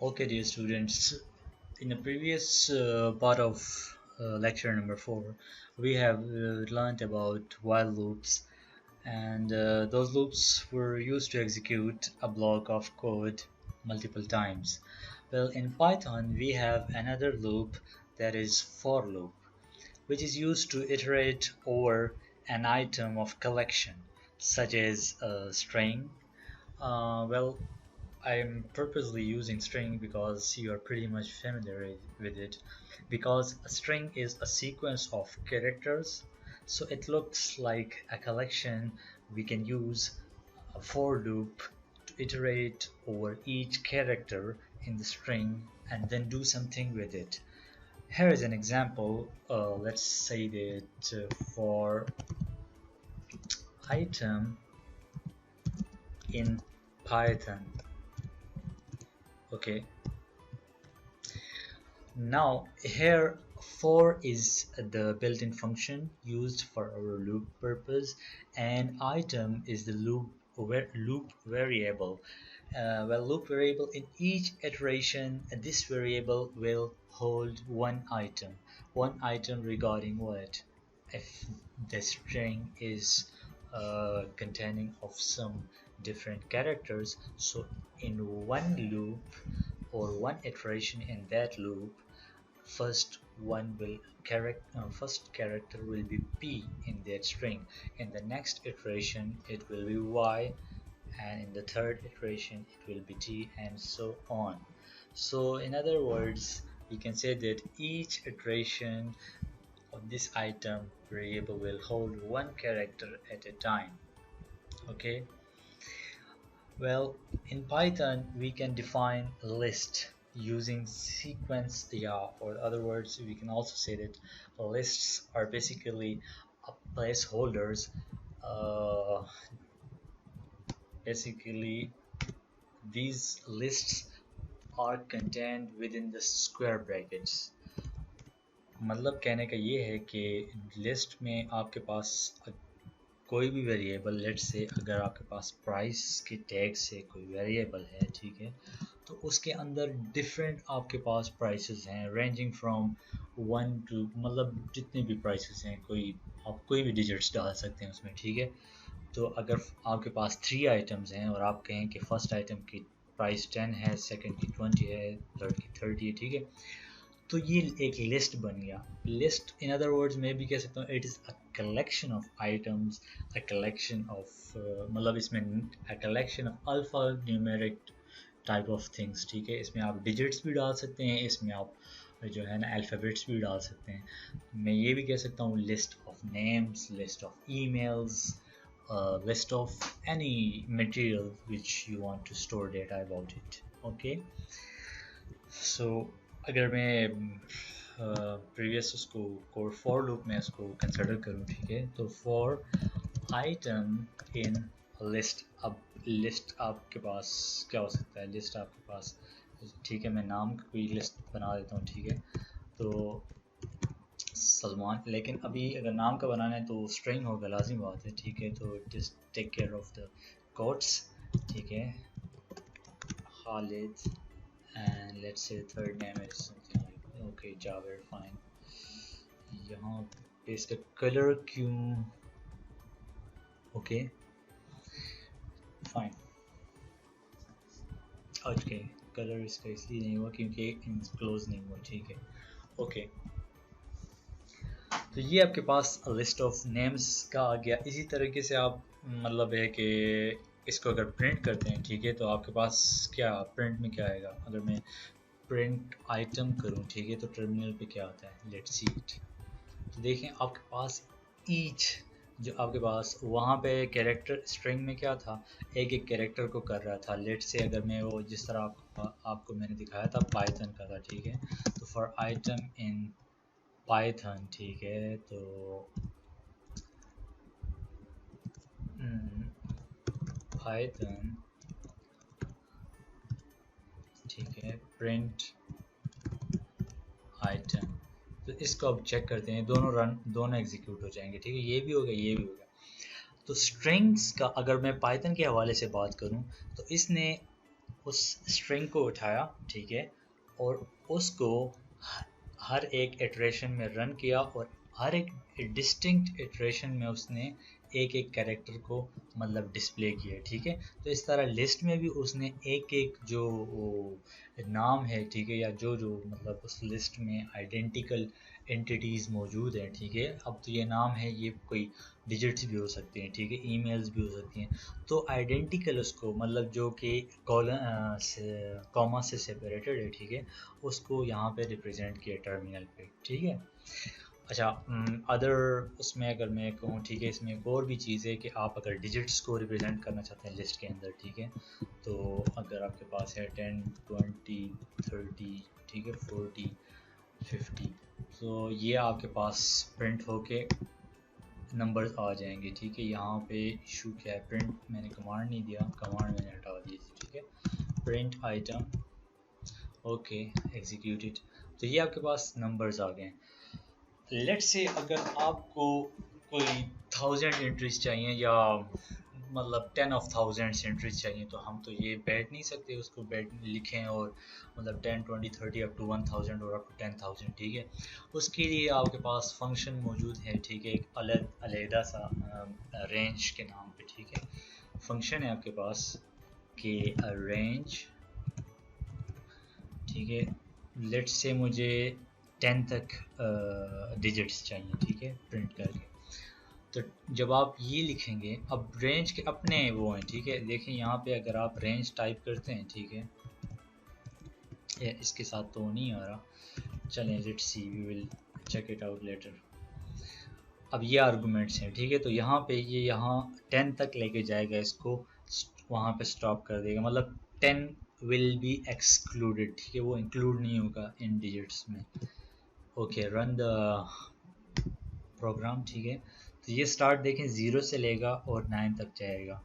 Okay, dear students, in the previous part of lecture number 4, we have learned about while loops, and those loops were used to execute a block of code multiple times. Well, in Python, we have another loop, that is for loop, which is used to iterate over an item of collection, such as a string. Well, I'm purposely using string because you are pretty much familiar with it, because a string is a sequence of characters, so it looks like a collection. We can use a for loop to iterate over each character in the string and then do something with it. Here is an example. Let's say that for item in Python. Okay, now here for is the built-in function used for our loop purpose, and item is the loop variable. Well, loop variable, in each iteration this variable will hold one item regarding what? If the string is containing of some different characters, so in one loop or one iteration in that loop, first character will be p in that string. In the next iteration it will be y, and in the third iteration it will be t, and so on. So in other words, we can say that each iteration of this item variable will hold one character at a time. Okay, well, in Python we can define a list using sequence, yeah, or other words we can also say that lists are basically placeholders. uh, Basically these lists are contained within the square brackets. मतलब कहने का ये है कि list में आपके पास कोई भी वेरिएबल, लेट से अगर आपके पास प्राइस के टैग से कोई वेरिएबल है, ठीक है, तो उसके अंदर डिफरेंट आपके पास प्राइसेस हैं, रेंजिंग फ्रॉम 1 टू, मतलब जितने भी प्राइसेस हैं, कोई आप कोई भी डिजिट्स डाल सकते हैं उसमें, ठीक है। तो अगर आपके पास 3 आइटम्स हैं और आप कहें कि फर्स्ट आइटम की प्राइस 10 है, सेकंड की 20 है, थर्ड की 30 है, ठीक है, तो ये एक लिस्ट बन गया। लिस्ट इन अदर वर्ड्स मैं भी कह सकता हूँ it is a collection of items, a collection of, मतलब इसमें a collection of alpha numeric type of things, ठीक है। इसमें आप डिजिट्स भी डाल सकते हैं, इसमें आप जो है ना अल्फ़ाबेट्स भी डाल सकते हैं। मैं ये भी कह सकता हूँ list of names, list of emails, list of any material which you want to store data about it. Okay, so अगर मैं प्रीवियस उसको कोड फॉर लूप में उसको कंसिडर करूँ, ठीक है, तो फॉर आइटम इन लिस्ट। अब लिस्ट आपके पास क्या हो सकता है? लिस्ट आपके पास, ठीक है, मैं नाम की कोई लिस्ट बना देता हूँ, ठीक है, तो सलमान, लेकिन अभी अगर नाम का बनाना है तो स्ट्रिंग होगा, लाजिम बात है, ठीक है, तो just take care of the quotes, ठीक है, Khalid, and let's say third name is something like, okay, Javed, fine। यहाँ पे इसका कलर क्यों, ओके फाइन, ओके, कलर इसका इसलिए नहीं हुआ क्योंकि इनक्लोज नहीं हुआ, ठीक है, ओके। तो ये आपके पास लिस्ट ऑफ नेम्स का आ गया। इसी तरीके से आप, मतलब है कि इसको अगर प्रिंट करते हैं, ठीक है, तो आपके पास क्या प्रिंट में क्या आएगा? अगर मैं प्रिंट आइटम करूं, ठीक है, तो टर्मिनल पे क्या आता है? Let's see it. तो देखें आपके पास ईच, जो आपके पास वहाँ पे कैरेक्टर स्ट्रिंग में क्या था, एक एक कैरेक्टर को कर रहा था। लेट से अगर मैं वो जिस तरह आपको मैंने दिखाया था पाइथन का था, ठीक है, तो फॉर आइटम इन पाइथन, ठीक है, तो पाइथन, ठीक है, प्रिंट आइटम। तो इसको अब चेक करते हैं, दोनों एग्जीक्यूट हो जाएंगे, ठीक है, ये भी हो गया, ये भी हो गया। तो स्ट्रिंग्स का अगर मैं पाइथन के हवाले से बात करूं, तो इसने उस स्ट्रिंग को उठाया, ठीक है, और उसको हर एक इटरेशन में रन किया, और हर एक डिस्टिंक्ट इटरेशन में उसने एक एक कैरेक्टर को मतलब डिस्प्ले किया, ठीक है। तो इस तरह लिस्ट में भी उसने एक एक जो नाम है, ठीक है, या जो जो मतलब उस लिस्ट में आइडेंटिकल एंटिटीज़ मौजूद हैं, ठीक है। अब तो ये नाम है, ये कोई डिजिट्स भी हो सकते हैं, ठीक है, ईमेल्स भी हो सकती हैं। तो आइडेंटिकल उसको मतलब जो कि कॉलन से कॉमा से सेपरेटेड है, ठीक है, उसको यहाँ पे रिप्रेजेंट किया टर्मिनल पे, ठीक है। अच्छा, अदर उसमें अगर मैं कहूँ, ठीक है, इसमें एक और भी चीज़ है कि आप अगर डिजिट्स को रिप्रेजेंट करना चाहते हैं लिस्ट के अंदर, ठीक है, तो अगर आपके पास है 10 20 30, ठीक है, 40 50, तो ये आपके पास प्रिंट होके नंबर्स आ जाएंगे, ठीक है। यहाँ पे इशू क्या है, प्रिंट मैंने कमांड नहीं दिया, कमांड मैंने हटा दी थी, ठीक है। प्रिंट आइटम, ओके, एग्जीक्यूटेड, तो ये आपके पास नंबर्स आ गए। लेट्स से अगर आपको कोई 1000 एंट्रीज चाहिए, या मतलब 10 ऑफ 1000 एंट्रीज चाहिए, तो हम तो ये बैठ नहीं सकते, उसको बैठ लिखें और मतलब 10 20 30 अप टू 1000 और अप टू 10,000, ठीक है। उसके लिए आपके पास फंक्शन मौजूद है, ठीक है, एक अलग सा रेंज के नाम पे, ठीक है। फंक्शन है आपके पास कि रेंज, ठीक है। लेट्स से मुझे 10 तक डिजिट्स चाहिए, ठीक है, प्रिंट करके। तो जब आप ये लिखेंगे, अब रेंज के अपने वो हैं, ठीक है। देखिए यहाँ पे अगर आप रेंज टाइप करते हैं, ठीक है, ये इसके साथ तो नहीं आ रहा, चलें, let's see, we will check it out later. अब ये आर्गुमेंट्स हैं, ठीक है, तो यहाँ पे ये यहाँ 10 तक लेके जाएगा, इसको वहाँ पे स्टॉप कर देगा, मतलब 10 विल बी एक्सक्लूडेड, ठीक है, वो इंक्लूड नहीं होगा इन डिजिट्स में। ओके, रन द प्रोग्राम, ठीक है। तो ये स्टार्ट देखें 0 से लेगा और 9 तक जाएगा,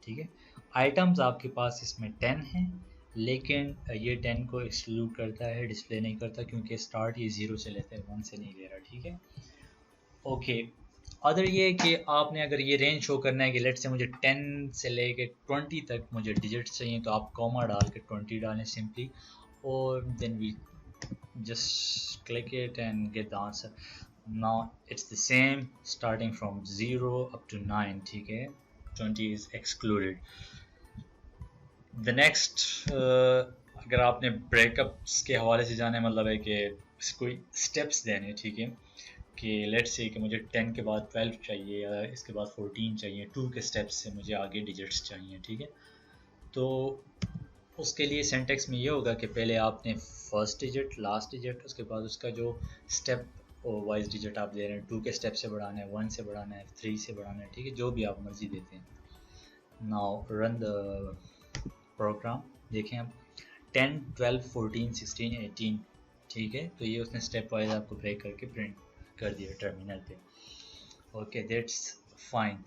ठीक है। आइटम्स आपके पास इसमें 10 हैं, लेकिन ये 10 को एक्सक्लूड करता है, डिस्प्ले नहीं करता, क्योंकि स्टार्ट ये 0 से लेता है, 1 से नहीं ले रहा, ठीक है। ओके, अदर ये कि आपने अगर ये रेंज शो करना है कि लेट से मुझे 10 से लेके 20 तक मुझे डिजिट्स चाहिए, तो आप कॉमा डाल के 20 डालें सिंपली, और then we just click it and get the answer. Now it's the same starting from 0 up to 9, ठीक है, 20 is excluded. The next अगर आपने ब्रेकअप्स के हवाले से जाना है, मतलब है कि कोई स्टेप्स देने, ठीक है, कि लेट्स से कि मुझे 10 के बाद 12 चाहिए, या इसके बाद 14 चाहिए, 2 के स्टेप्स से मुझे आगे डिजिट्स चाहिए, ठीक है। तो उसके लिए सिंटेक्स में ये होगा कि पहले आपने फर्स्ट डिजिट, लास्ट डिजिट, उसके बाद उसका जो स्टेप वाइज डिजिट आप दे रहे हैं, 2 के स्टेप से बढ़ाना है, 1 से बढ़ाना है, 3 से बढ़ाना है, ठीक है, जो भी आप मर्जी देते हैं। नाउ रन द प्रोग्राम, देखें अब 10 12 14 16 18, ठीक है, तो ये उसने स्टेप वाइज आपको ब्रेक करके प्रिंट कर दिया टर्मिनल पे। Okay, that's fine.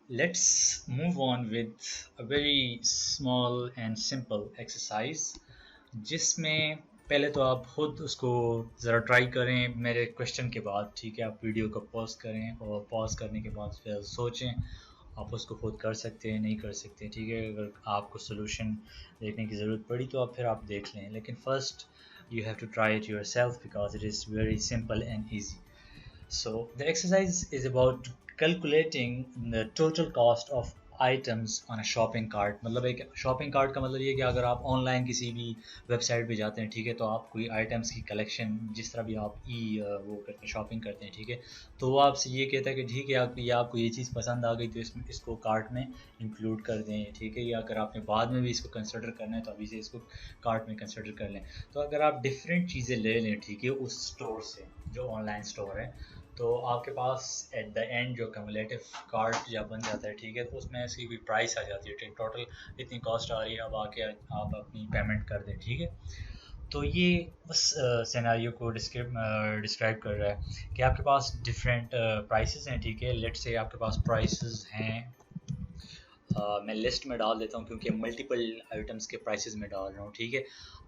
Let's move on with a very small and simple exercise, जिसमें पहले तो आप खुद उसको ज़रा ट्राई करें मेरे क्वेश्चन के बाद, ठीक है। आप वीडियो को पॉज करें, और पॉज करने के बाद फिर सोचें, आप उसको खुद कर सकते हैं, नहीं कर सकते, ठीक है। अगर आपको सोल्यूशन देखने की ज़रूरत पड़ी तो आप फिर आप देख लें, लेकिन first you have to try it yourself because it is very simple and easy. So the exercise is about calculating the total cost of items on a shopping cart. मतलब एक शॉपिंग कार्ट का मतलब ये कि अगर आप online किसी भी वेबसाइट पे जाते हैं, ठीक है, तो आप कोई आइटम्स की कलेक्शन, जिस तरह भी आप वो करते हैं, शॉपिंग करते हैं, ठीक है, तो वो आपसे ये कहता है कि ठीक है, आपको ये चीज़ पसंद आ गई तो इसको कार्ट में इंक्लूड कर दें, ठीक है, या अगर आपने बाद में भी इसको कंसिडर करना है तो अभी से इसको कार्ट में कंसिडर कर लें। तो अगर आप डिफरेंट चीज़ें ले लें, ठीक है, उस स्टोर से, जो ऑनलाइन स्टोर है, तो आपके पास एट द एंड जो कम्युलेटिव कार्ट या बन जाता है, ठीक है, तो उसमें इसकी भी प्राइस आ जाती है, ठीक, टोटल इतनी कॉस्ट आ रही है, अब आके आप अपनी पेमेंट कर दें, ठीक है। तो ये उस सिनेरियो को डिस्क्राइब कर रहा है कि आपके पास डिफरेंट प्राइसेस हैं, ठीक है। लेट्स से आपके पास प्राइसेस हैं मैं लिस्ट में डाल देता हूँ क्योंकि मल्टीपल आइटम्स के प्राइसेस में डाल रहा हूँ, ठीक है।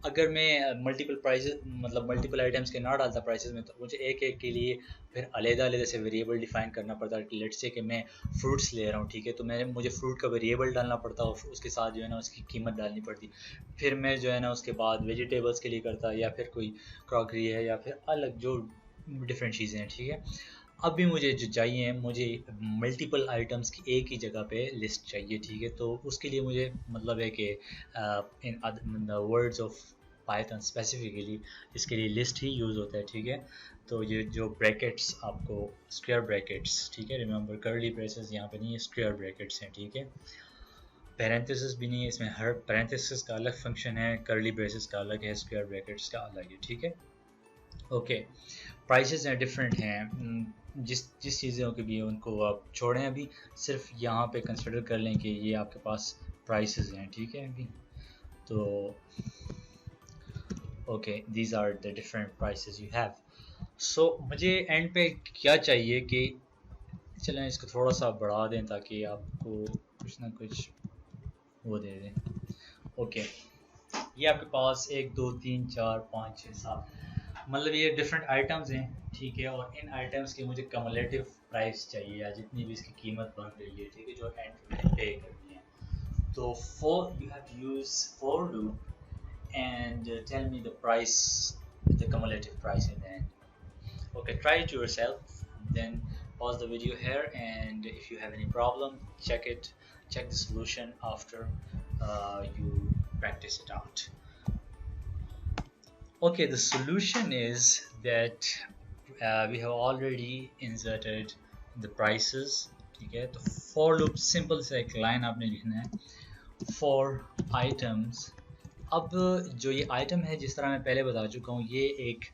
अगर मैं मल्टीपल प्राइसेस मतलब मल्टीपल आइटम्स के ना डालता प्राइसेस में, तो मुझे एक एक के लिए फिर अलग-अलग से वेरिएबल डिफाइन करना पड़ता है कि लेट्स से कि मैं फ्रूट्स ले रहा हूँ, ठीक है, तो मुझे फ्रूट का वेरिएबल डालना पड़ता और उसके साथ जो है ना उसकी कीमत डालनी पड़ती। फिर मैं जो है ना उसके बाद वेजिटेबल्स के लिए करता, या फिर कोई क्रॉकरी है, या फिर अलग जो डिफरेंट चीज़ें हैं, ठीक है। अभी मुझे जो चाहिए, मुझे मल्टीपल आइटम्स की एक ही जगह पे लिस्ट चाहिए, ठीक है। तो उसके लिए मुझे मतलब है कि in the words of Python specifically इसके लिए लिस्ट ही यूज़ होता है, ठीक है। तो ये जो ब्रैकेट्स आपको स्क्वायर ब्रैकेट्स, ठीक है, रिमेंबर कर्ली ब्रेसेस यहाँ पे नहीं है, स्क्वायर ब्रैकेट्स हैं, ठीक है। पैरेंथेसिस भी नहीं है इसमें, हर पैरेंथेसिस का अलग फंक्शन है, कर्ली ब्रेसेस का अलग है, स्क्वायर ब्रैकेट्स का अलग है, ठीक है। ओके, प्राइसेस हैं डिफरेंट हैं, जिस जिस चीज़ों के भी उनको आप छोड़ें, अभी सिर्फ यहाँ पे कंसिडर कर लें कि ये आपके पास प्राइसेस हैं, ठीक है। अभी तो okay, these are the different prices you have. So मुझे एंड पे क्या चाहिए कि चलें इसको थोड़ा सा बढ़ा दें ताकि आपको कुछ ना कुछ वो दे दें। ओके, ये आपके पास 1 2 3 4 5 6 7 मतलब ये डिफरेंट आइटम्स हैं, ठीक है। और इन आइटम्स की मुझे कम्युलेटिव प्राइस चाहिए, या जितनी भी इसकी कीमत बन रही है, ठीक है, जो एंड में मैंने पे करनी है। तो for you have to use for loop and tell me the price, the cumulative price in the end. Okay, try it yourself, then pause the video here, and if you have any problem, check the solution after you practice it out. Okay, the solution is that we have already inserted the prices, ठीक है। तो for loop simple सा एक line आपने लिखना है, for items। अब जो ये आइटम है, जिस तरह मैं पहले बता चुका हूँ, ये एक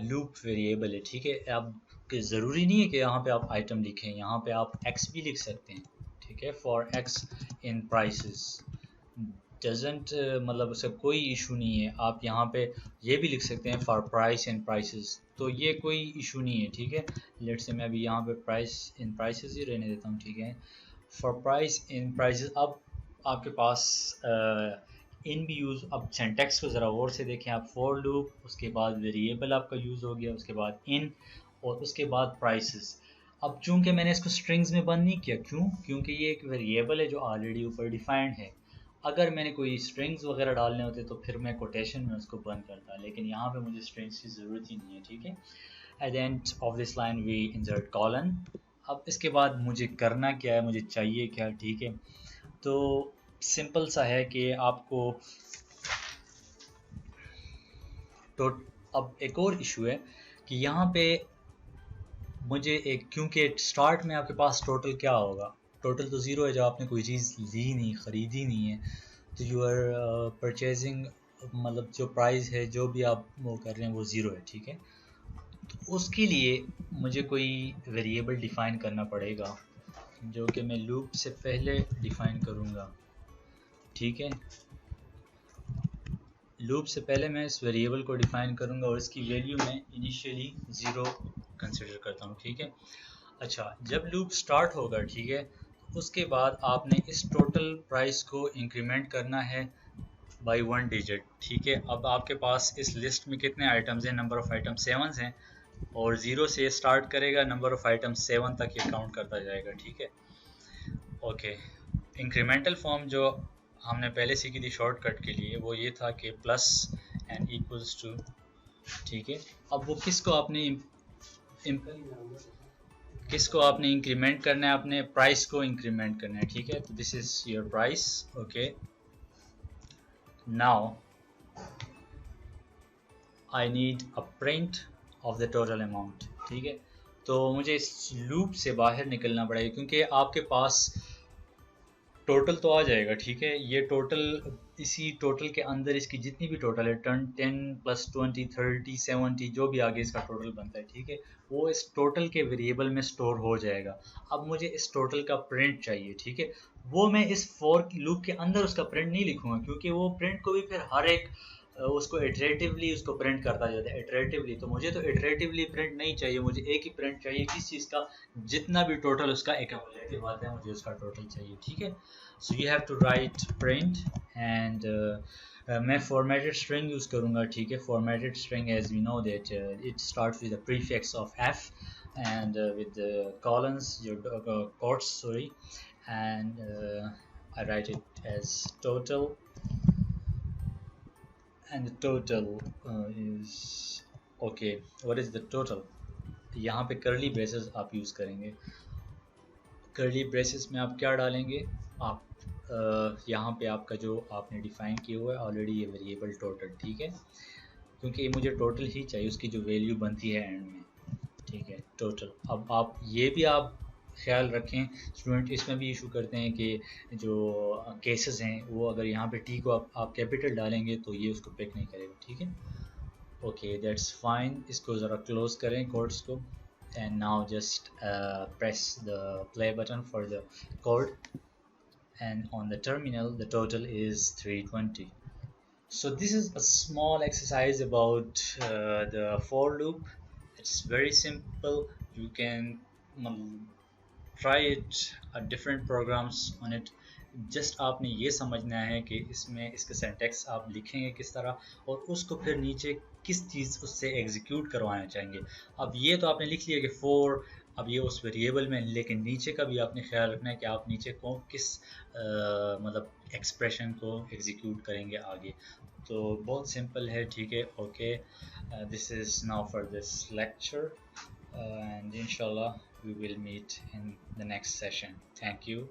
लूप वेरिएबल है, ठीक है। अब ज़रूरी नहीं है कि यहाँ पे आप आइटम लिखें, यहाँ पे आप x भी लिख सकते हैं, ठीक है। For x in prices doesn't मतलब उसका कोई इशू नहीं है। आप यहाँ पे ये भी लिख सकते हैं फॉर प्राइस इन प्राइसेस, तो ये कोई इशू नहीं है, ठीक है। लेट्स से मैं अभी यहाँ पे प्राइस इन प्राइसेस ही रहने देता हूँ, ठीक है। फॉर प्राइस इन प्राइसेस अब आपके पास इन भी यूज़, अब सेंटेक्स को ज़रा और से देखें आप। फॉर लूप, उसके बाद वेरिएबल आपका यूज़ हो गया, उसके बाद इन, और उसके बाद प्राइसेस। अब चूंकि मैंने इसको स्ट्रिंग्स में बंद नहीं किया, क्यों? क्योंकि ये एक वेरिएबल है जो ऑलरेडी ऊपर डिफाइंड है। अगर मैंने कोई स्ट्रिंग्स वगैरह डालने होते तो फिर मैं कोटेशन में उसको बंद करता, लेकिन यहाँ पे मुझे स्ट्रिंग्स की ज़रूरत ही नहीं है, ठीक है। At the end of this line we insert colon. अब इसके बाद मुझे करना क्या है, मुझे चाहिए क्या, ठीक है। तो सिंपल सा है कि आपको तो अब एक और इशू है कि यहाँ पे मुझे एक, क्योंकि स्टार्ट में आपके पास टोटल क्या होगा, टोटल तो ज़ीरो है, जब आपने कोई चीज़ ली नहीं, ख़रीदी नहीं है, तो यू आर परचेजिंग, मतलब जो प्राइस है, जो भी आप वो कर रहे हैं, वो ज़ीरो है, ठीक है। तो उसके लिए मुझे कोई वेरिएबल डिफ़ाइन करना पड़ेगा, जो कि मैं लूप से पहले डिफ़ाइन करूँगा, ठीक है। लूप से पहले मैं इस वेरिएबल को डिफ़ाइन करूँगा और इसकी वैल्यू मैं इनिशियली ज़ीरो कंसिडर करता हूँ, ठीक है। अच्छा, जब लूप स्टार्ट होगा, ठीक है, उसके बाद आपने इस टोटल प्राइस को इंक्रीमेंट करना है बाय 1 डिजिट, ठीक है। अब आपके पास इस लिस्ट में कितने आइटम्स हैं, नंबर ऑफ़ आइटम्स 7 हैं, और 0 से स्टार्ट करेगा, नंबर ऑफ़ आइटम्स 7 तक ये काउंट करता जाएगा, ठीक है। ओके, इंक्रीमेंटल फॉर्म जो हमने पहले सीखी थी शॉर्टकट के लिए, वो ये था कि प्लस एंड इक्वल्स टू, ठीक है। अब वो किसको आपने इंक्रीमेंट करना है, अपने प्राइस को इंक्रीमेंट करना है, ठीक है। तो this is your price, okay. Now I need a print of the total amount, ठीक है। तो मुझे इस लूप से बाहर निकलना पड़ेगा, क्योंकि आपके पास टोटल तो आ जाएगा, ठीक है। ये टोटल, इसी टोटल के अंदर इसकी जितनी भी टोटल है, 10 प्लस 20 30 70 जो भी आगे इसका टोटल बनता है, ठीक है, वो इस टोटल के वेरिएबल में स्टोर हो जाएगा। अब मुझे इस टोटल का प्रिंट चाहिए, ठीक है। वो मैं इस फॉर लूप के अंदर उसका प्रिंट नहीं लिखूंगा, क्योंकि वो प्रिंट को भी फिर हर एक उसको इटरेटिवली उसको प्रिंट करता जाता है इटरेटिवली। तो मुझे तो इटरेटिवली प्रिंट नहीं चाहिए, मुझे एक ही प्रिंट चाहिए किस चीज़ का, जितना भी टोटल उसका एक्यूमुलेटिव आता है मुझे उसका टोटल चाहिए, ठीक है। So you have to write print and मैं फॉर्मेटेड स्ट्रिंग यूज़ करूँगा, ठीक है। Formatted string as we know that it starts with the prefix of F and with the colons, your quotes, sorry, and I write it as total, and the total is okay. What is the total? यहाँ पे curly braces आप use करेंगे। curly braces में आप क्या डालेंगे, आप यहाँ पे आपका जो आपने डिफाइन किया हुआ है ऑलरेडी ये वेरिएबल टोटल, ठीक है, क्योंकि ये मुझे टोटल ही चाहिए, उसकी जो वैल्यू बनती है एंड में, ठीक है, टोटल। अब आप ये भी आप ख्याल रखें स्टूडेंट, इसमें भी इशू करते हैं कि जो केसेस हैं वो अगर यहाँ पे टी को आप कैपिटल डालेंगे तो ये उसको पिक नहीं करेगा, ठीक है। ओके दैट्स फाइन, इसको ज़रा क्लोज करें कोड्स को, and now just press the play button for the code, and on the terminal the total is 320. So this is a small exercise about the for loop. It's very simple. You can try it different programs on it. Just आपने ये समझना है कि इसमें इसके syntax आप लिखेंगे किस तरह, और उसको फिर नीचे किस चीज़ उससे एग्जीक्यूट करवाना चाहेंगे। अब ये तो आपने लिख लिया कि फोर, अब ये उस वेरिएबल में, लेकिन नीचे का भी आपने ख्याल रखना है कि आप नीचे को किस मतलब एक्सप्रेशन को एग्जीक्यूट करेंगे आगे। तो बहुत सिंपल है, ठीक है। Okay, this is now for this lecture and inshallah we will meet in the next session. Thank you.